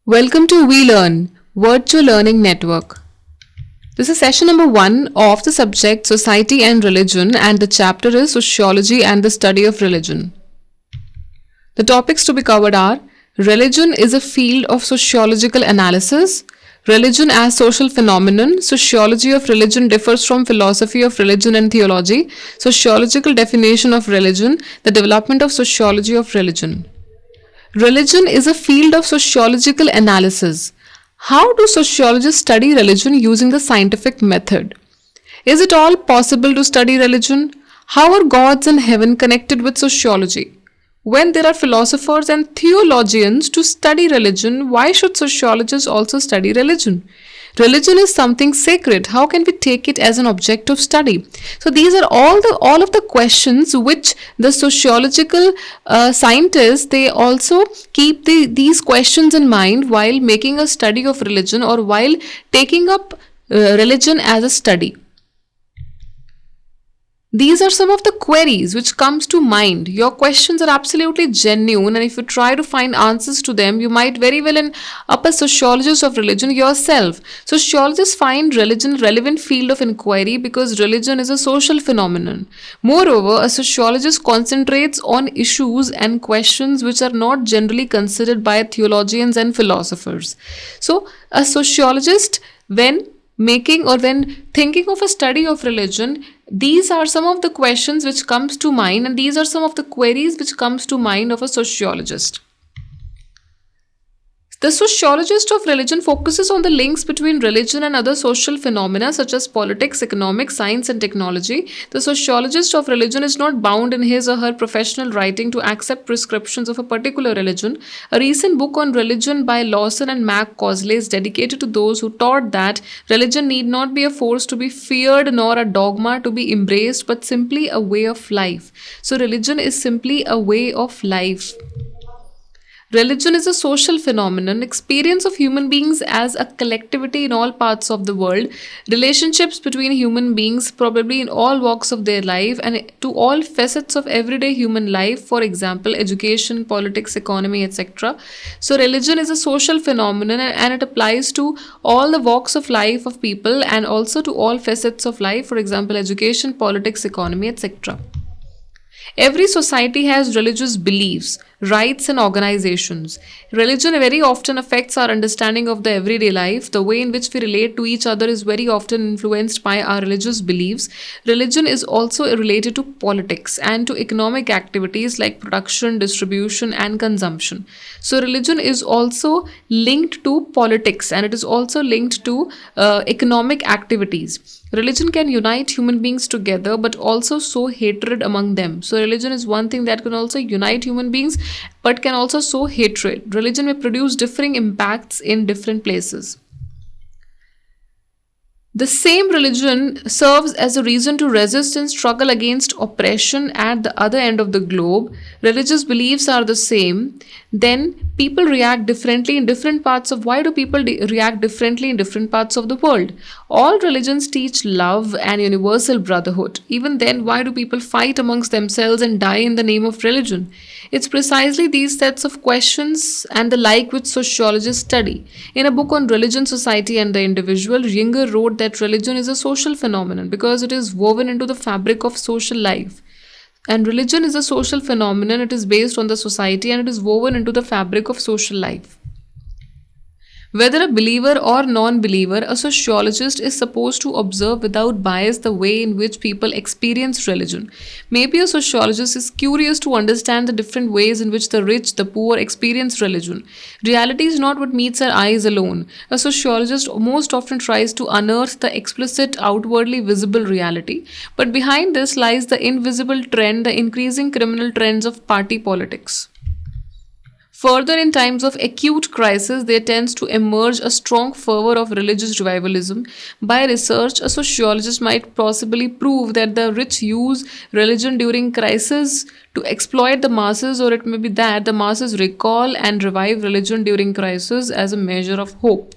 Welcome to We Learn, Virtual Learning Network. This is session number 1 of the subject Society and Religion, and the chapter is Sociology and the Study of Religion. The topics to be covered are: religion is a field of sociological analysis, religion as social phenomenon, sociology of religion differs from philosophy of religion and theology, sociological definition of religion, the development of sociology of religion. Religion is a field of sociological analysis. How do sociologists study religion using the scientific method? Is it all possible to study religion? How are gods and heaven connected with sociology? When there are philosophers and theologians to study religion, why should sociologists also study religion? Religion is something sacred. How can we take it as an object of study? So these are all of the questions which the sociological scientists, they also keep these questions in mind while making a study of religion or while taking up religion as a study. These are some of the queries which comes to mind. Your questions are absolutely genuine, and if you try to find answers to them, you might very well end up a sociologist of religion yourself. Sociologists find religion a relevant field of inquiry because religion is a social phenomenon. Moreover, a sociologist concentrates on issues and questions which are not generally considered by theologians and philosophers. So, a sociologist, when thinking of a study of religion, these are some of the questions which comes to mind, and these are some of the queries which comes to mind of a sociologist. The sociologist of religion focuses on the links between religion and other social phenomena such as politics, economics, science, and technology. The sociologist of religion is not bound in his or her professional writing to accept prescriptions of a particular religion. A recent book on religion by Lawson and Mac Cosley is dedicated to those who taught that religion need not be a force to be feared nor a dogma to be embraced, but simply a way of life. So religion is simply a way of life. Religion is a social phenomenon, experience of human beings as a collectivity in all parts of the world, relationships between human beings probably in all walks of their life and to all facets of everyday human life, for example, education, politics, economy, etc. So religion is a social phenomenon and it applies to all the walks of life of people and also to all facets of life, for example, education, politics, economy, etc. Every society has religious beliefs, rites, and organizations. Religion very often affects our understanding of the everyday life. The way in which we relate to each other is very often influenced by our religious beliefs. Religion is also related to politics and to economic activities like production, distribution, and consumption. So, religion is also linked to politics and it is also linked to economic activities. Religion can unite human beings together but also sow hatred among them. So religion is one thing that can also unite human beings but can also sow hatred. Religion may produce differing impacts in different places. The same religion serves as a reason to resist and struggle against oppression at the other end of the globe. Religious beliefs are the same. Then people react differently in different parts of why do people react differently in different parts of the world? All religions teach love and universal brotherhood. Even then, why do people fight amongst themselves and die in the name of religion? It's precisely these sets of questions and the like which sociologists study. In a book on religion, society, and the individual, Ringer wrote that religion is a social phenomenon because it is woven into the fabric of social life. And religion is a social phenomenon, it is based on the society and it is woven into the fabric of social life. Whether a believer or non-believer, a sociologist is supposed to observe without bias the way in which people experience religion. Maybe a sociologist is curious to understand the different ways in which the rich, the poor experience religion. Reality is not what meets our eyes alone. A sociologist most often tries to unearth the explicit, outwardly visible reality. But behind this lies the invisible trend, the increasing criminal trends of party politics. Further, in times of acute crisis, there tends to emerge a strong fervor of religious revivalism. By research, a sociologist might possibly prove that the rich use religion during crisis to exploit the masses, or it may be that the masses recall and revive religion during crisis as a measure of hope.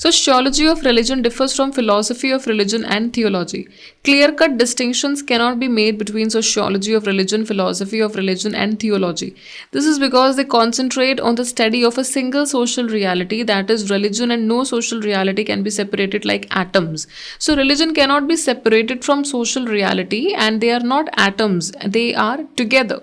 Sociology of religion differs from philosophy of religion and theology. Clear cut distinctions cannot be made between sociology of religion, philosophy of religion, and theology. This is because they concentrate on the study of a single social reality, that is, religion, and no social reality can be separated like atoms. So, religion cannot be separated from social reality, and they are not atoms, they are together.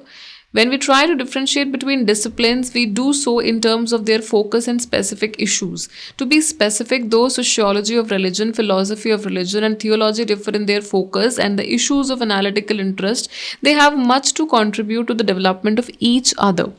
When we try to differentiate between disciplines, we do so in terms of their focus and specific issues. To be specific, though sociology of religion, philosophy of religion, and theology differ in their focus and the issues of analytical interest, they have much to contribute to the development of each other.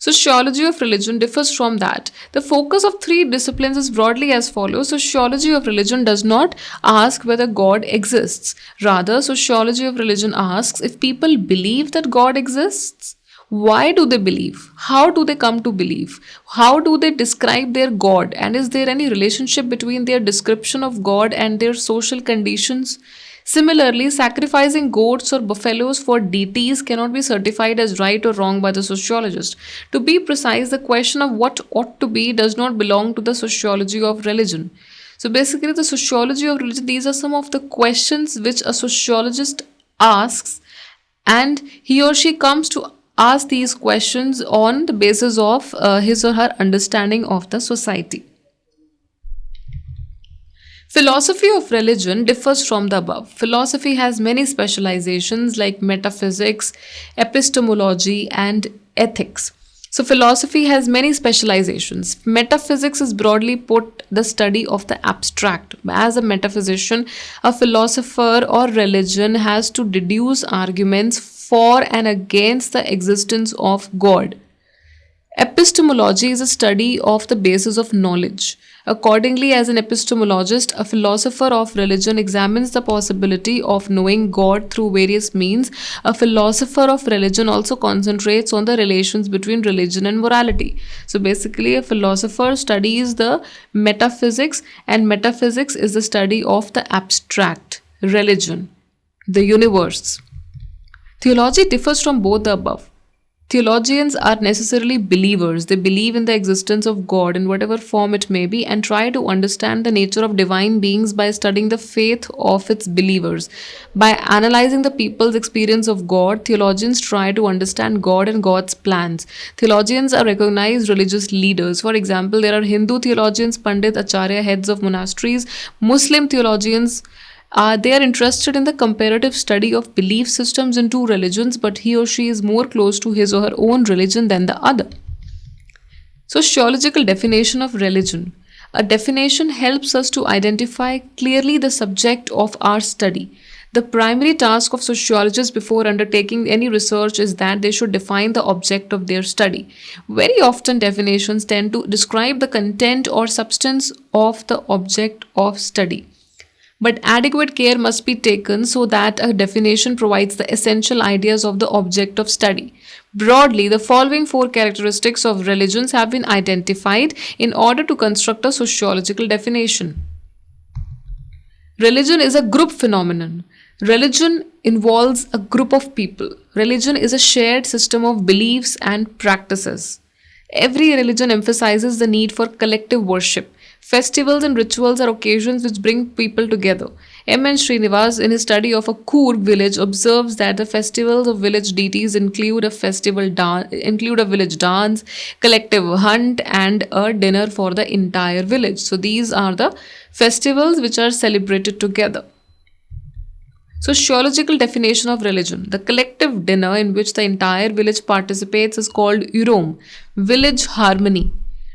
Sociology of religion differs from that. The focus of three disciplines is broadly as follows. Sociology of religion does not ask whether God exists. Rather, sociology of religion asks if people believe that God exists. Why do they believe? How do they come to believe? How do they describe their God? And is there any relationship between their description of God and their social conditions? Similarly, sacrificing goats or buffaloes for deities cannot be certified as right or wrong by the sociologist. To be precise, the question of what ought to be does not belong to the sociology of religion. So basically, the sociology of religion, these are some of the questions which a sociologist asks, and he or she comes to ask these questions on the basis of his or her understanding of the society. Philosophy of religion differs from the above. Philosophy has many specializations like metaphysics, epistemology, and ethics. So, philosophy has many specializations. Metaphysics is broadly put the study of the abstract. As a metaphysician, a philosopher or religion has to deduce arguments for and against the existence of God. Epistemology is a study of the basis of knowledge. Accordingly, as an epistemologist, a philosopher of religion examines the possibility of knowing God through various means. A philosopher of religion also concentrates on the relations between religion and morality. So basically, a philosopher studies the metaphysics, and metaphysics is the study of the abstract, religion, the universe. Theology differs from both the above. Theologians are necessarily believers. They believe in the existence of God in whatever form it may be and try to understand the nature of divine beings by studying the faith of its believers. By analyzing the people's experience of God, theologians try to understand God and God's plans. Theologians are recognized religious leaders. For example, there are Hindu theologians, Pandit, Acharya, heads of monasteries. Muslim theologians, they are interested in the comparative study of belief systems in two religions, but he or she is more close to his or her own religion than the other. Sociological definition of religion. A definition helps us to identify clearly the subject of our study. The primary task of sociologists before undertaking any research is that they should define the object of their study. Very often, definitions tend to describe the content or substance of the object of study. But adequate care must be taken so that a definition provides the essential ideas of the object of study. Broadly, the following four characteristics of religions have been identified in order to construct a sociological definition. Religion is a group phenomenon. Religion involves a group of people. Religion is a shared system of beliefs and practices. Every religion emphasizes the need for collective worship. Festivals and rituals are occasions which bring people together. M.N. Srinivas, in his study of a Coorg village, observes that the festivals of village deities include a village dance, collective hunt, and a dinner for the entire village. So these are the festivals which are celebrated together. Sociological definition of religion. The collective dinner in which the entire village participates is called Urom, village harmony.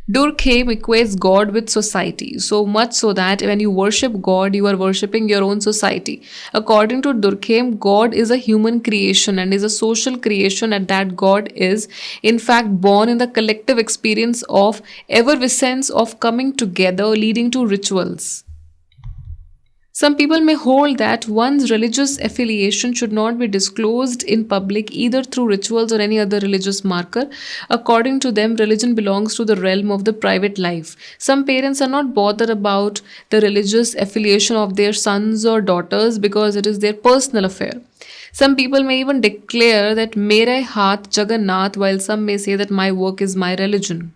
Durkheim equates God with society, so much so that when you worship God, you are worshipping your own society. According to Durkheim, God is a human creation and is a social creation, and that God is, in fact, born in the collective experience of effervescence of coming together, leading to rituals. Some people may hold that one's religious affiliation should not be disclosed in public either through rituals or any other religious marker. According to them, religion belongs to the realm of the private life. Some parents are not bothered about the religious affiliation of their sons or daughters because it is their personal affair. Some people may even declare that Mere Haath Jagannath, while some may say that my work is my religion.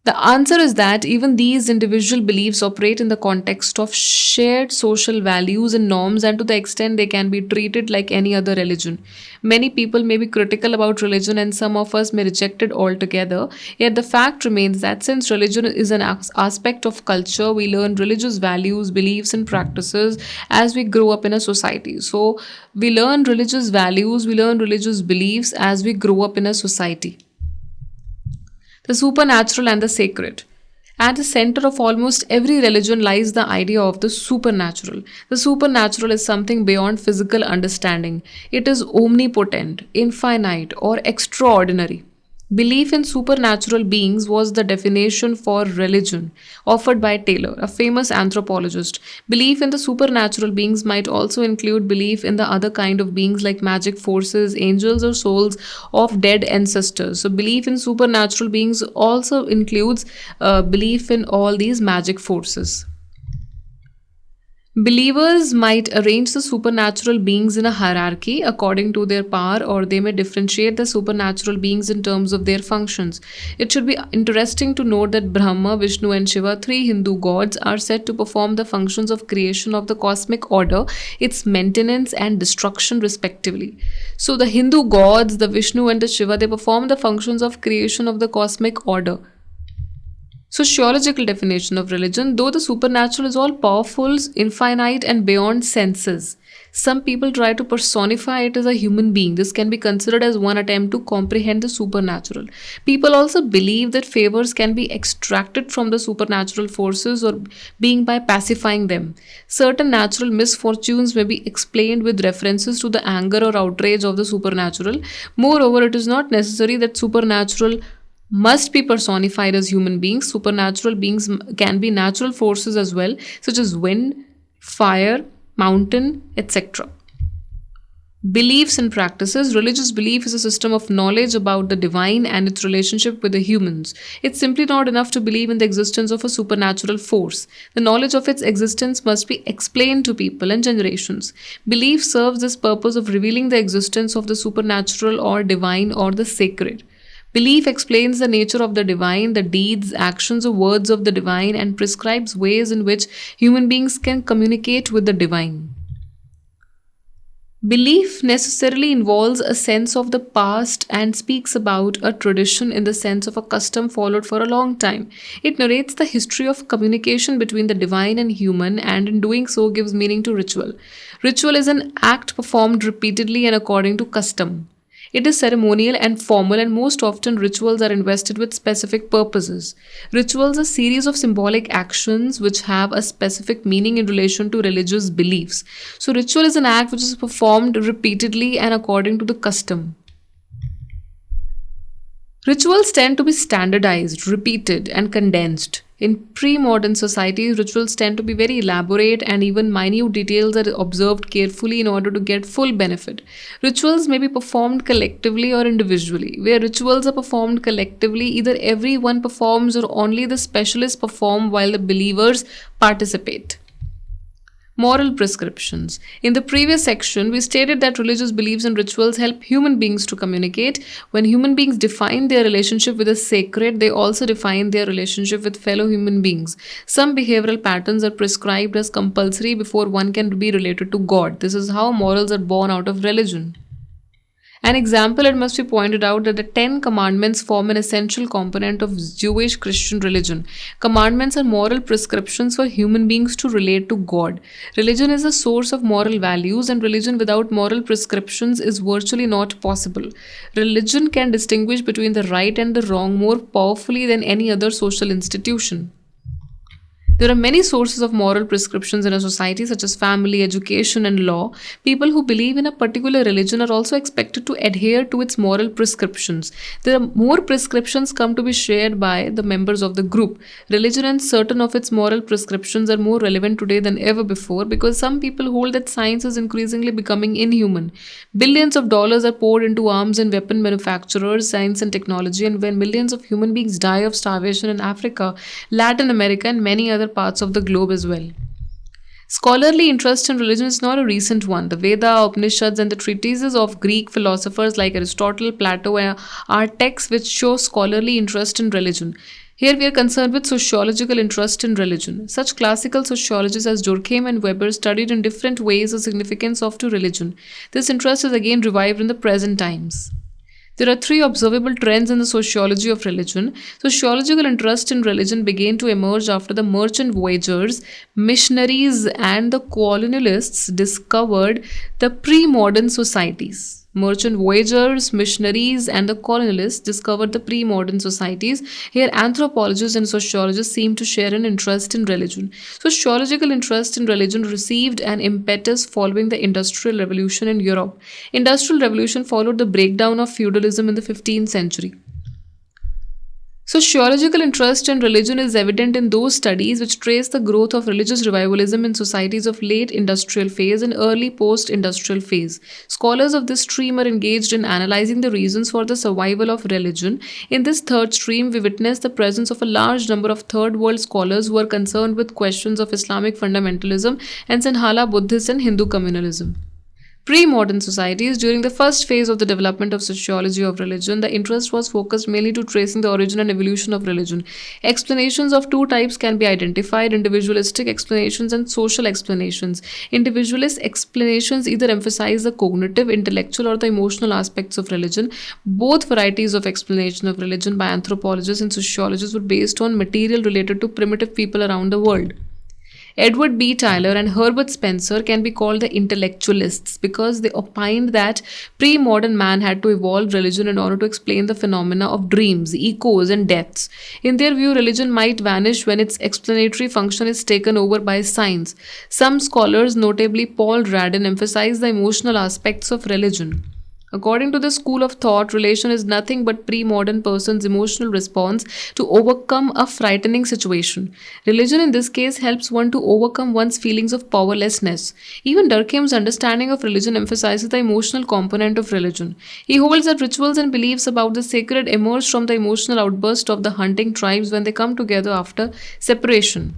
The answer is that even these individual beliefs operate in the context of shared social values and norms, and to the extent they can be treated like any other religion. Many people may be critical about religion, and some of us may reject it altogether. Yet the fact remains that since religion is an aspect of culture, we learn religious values, beliefs, and practices as we grow up in a society. So, we learn religious values, we learn religious beliefs as we grow up in a society. The supernatural and the sacred. At the center of almost every religion lies the idea of the supernatural. The supernatural is something beyond physical understanding. It is omnipotent, infinite, or extraordinary. Belief in supernatural beings was the definition for religion offered by Taylor, a famous anthropologist. Belief in the supernatural beings might also include belief in the other kind of beings like magic forces, angels, or souls of dead ancestors. So, belief in supernatural beings also includes belief in all these magic forces. Believers might arrange the supernatural beings in a hierarchy according to their power, or they may differentiate the supernatural beings in terms of their functions. It should be interesting to note that Brahma, Vishnu, and Shiva, three Hindu gods, are said to perform the functions of creation of the cosmic order, its maintenance, and destruction, respectively. So, the Hindu gods, the Vishnu, and the Shiva, they perform the functions of creation of the cosmic order. Sociological definition of religion: though the supernatural is all powerful, infinite, and beyond senses, some people try to personify it as a human being. This can be considered as one attempt to comprehend the supernatural. People also believe that favors can be extracted from the supernatural forces or being by pacifying them. Certain natural misfortunes may be explained with references to the anger or outrage of the supernatural. Moreover, it is not necessary that supernatural must be personified as human beings. Supernatural beings can be natural forces as well, such as wind, fire, mountain, etc. Beliefs and practices. Religious belief is a system of knowledge about the divine and its relationship with the humans. It's simply not enough to believe in the existence of a supernatural force. The knowledge of its existence must be explained to people and generations. Belief serves this purpose of revealing the existence of the supernatural or divine or the sacred. Belief explains the nature of the divine, the deeds, actions, or words of the divine, and prescribes ways in which human beings can communicate with the divine. Belief necessarily involves a sense of the past and speaks about a tradition in the sense of a custom followed for a long time. It narrates the history of communication between the divine and human, and in doing so gives meaning to ritual. Ritual is an act performed repeatedly and according to custom. It is ceremonial and formal, and most often rituals are invested with specific purposes. Rituals are a series of symbolic actions which have a specific meaning in relation to religious beliefs. So, ritual is an act which is performed repeatedly and according to the custom. Rituals tend to be standardized, repeated, and condensed. In pre-modern societies, rituals tend to be very elaborate, and even minute details are observed carefully in order to get full benefit. Rituals may be performed collectively or individually. Where rituals are performed collectively, either everyone performs or only the specialists perform while the believers participate. Moral prescriptions. In the previous section, we stated that religious beliefs and rituals help human beings to communicate. When human beings define their relationship with the sacred, they also define their relationship with fellow human beings. Some behavioral patterns are prescribed as compulsory before one can be related to God. This is how morals are born out of religion. An example, it must be pointed out that the 10 commandments form an essential component of Jewish Christian religion. Commandments are moral prescriptions for human beings to relate to God. Religion is a source of moral values, and religion without moral prescriptions is virtually not possible. Religion can distinguish between the right and the wrong more powerfully than any other social institution. There are many sources of moral prescriptions in a society, such as family, education, and law. People who believe in a particular religion are also expected to adhere to its moral prescriptions. There are more prescriptions come to be shared by the members of the group. Religion and certain of its moral prescriptions are more relevant today than ever before because some people hold that science is increasingly becoming inhuman. Billions of dollars are poured into arms and weapon manufacturers, science, and technology, and when millions of human beings die of starvation in Africa, Latin America, and many other parts of the globe as well. Scholarly interest in religion is not a recent one. The Veda, Upanishads, and the treatises of Greek philosophers like Aristotle, Plato are texts which show scholarly interest in religion. Here we are concerned with sociological interest in religion. Such classical sociologists as Durkheim and Weber studied in different ways the significance of to religion. This interest is again revived in the present times. There are three observable trends in the sociology of religion. Sociological interest in religion began to emerge after the merchant voyagers, missionaries, and the colonialists discovered the pre modern societies. Merchant voyagers, missionaries, and the colonialists discovered the pre modern societies. Here, anthropologists and sociologists seem to share an interest in religion. Sociological interest in religion received an impetus following the Industrial Revolution in Europe. Industrial Revolution followed the breakdown of feudalism in the 15th century. Sociological interest in religion is evident in those studies which trace the growth of religious revivalism in societies of late industrial phase and early post-industrial phase. Scholars of this stream are engaged in analyzing the reasons for the survival of religion. In this third stream, we witness the presence of a large number of third world scholars who are concerned with questions of Islamic fundamentalism and Sinhala Buddhist and Hindu communalism. Pre-modern societies, during the first phase of the development of sociology of religion, the interest was focused mainly to tracing the origin and evolution of religion. Explanations of two types can be identified: individualistic explanations and social explanations. Individualist explanations either emphasize the cognitive, intellectual, or the emotional aspects of religion. Both varieties of explanation of religion by anthropologists and sociologists were based on material related to primitive people around the world. Edward B. Tyler and Herbert Spencer can be called the intellectualists because they opined that pre-modern man had to evolve religion in order to explain the phenomena of dreams, echoes, and deaths. In their view, religion might vanish when its explanatory function is taken over by science. Some scholars, notably Paul Radin, emphasize the emotional aspects of religion. According to the school of thought, relation is nothing but pre-modern person's emotional response to overcome a frightening situation. Religion in this case helps one to overcome one's feelings of powerlessness. Even Durkheim's understanding of religion emphasizes the emotional component of religion. He holds that rituals and beliefs about the sacred emerge from the emotional outburst of the hunting tribes when they come together after separation.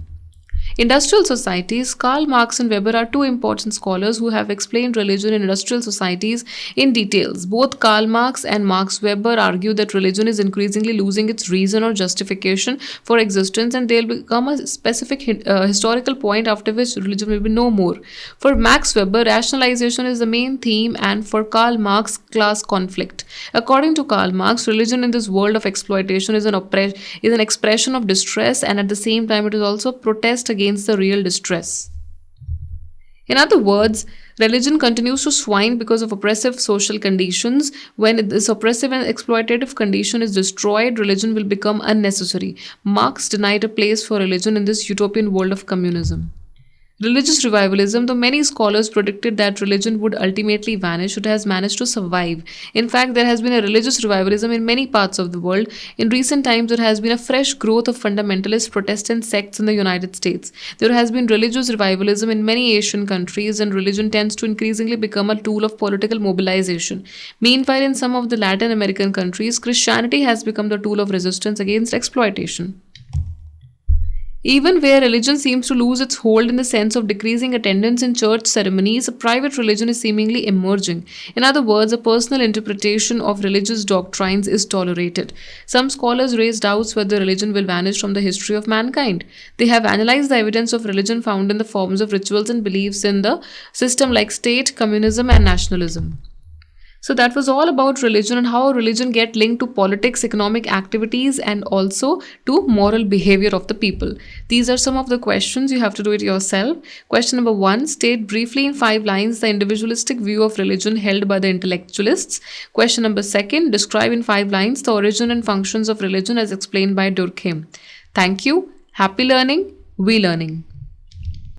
Industrial societies, Karl Marx and Weber are two important scholars who have explained religion in industrial societies in details. Both Karl Marx and Max Weber argue that religion is increasingly losing its reason or justification for existence, and there will become a specific historical point after which religion will be no more. For Max Weber, rationalization is the main theme, and for Karl Marx, class conflict. According to Karl Marx, religion in this world of exploitation is an expression of distress, and at the same time it is also a protest against the real distress. In other words, religion continues to swine because of oppressive social conditions. When this oppressive and exploitative condition is destroyed, religion will become unnecessary. Marx denied a place for religion in this utopian world of communism. Religious revivalism, though many scholars predicted that religion would ultimately vanish, it has managed to survive. In fact, there has been a religious revivalism in many parts of the world. In recent times, there has been a fresh growth of fundamentalist Protestant sects in the United States. There has been religious revivalism in many Asian countries, and religion tends to increasingly become a tool of political mobilization. Meanwhile, in some of the Latin American countries, Christianity has become the tool of resistance against exploitation. Even where religion seems to lose its hold in the sense of decreasing attendance in church ceremonies, a private religion is seemingly emerging. In other words, a personal interpretation of religious doctrines is tolerated. Some scholars raise doubts whether religion will vanish from the history of mankind. They have analyzed the evidence of religion found in the forms of rituals and beliefs in the system like state, communism, and nationalism. So that was all about religion and how religion get linked to politics, economic activities, and also to moral behavior of the people. These are some of the questions. You have to do it yourself. Question number 1, state briefly in 5 lines the individualistic view of religion held by the intellectualists. Question number 2, describe in 5 lines the origin and functions of religion as explained by Durkheim. Thank you. Happy learning. We learning.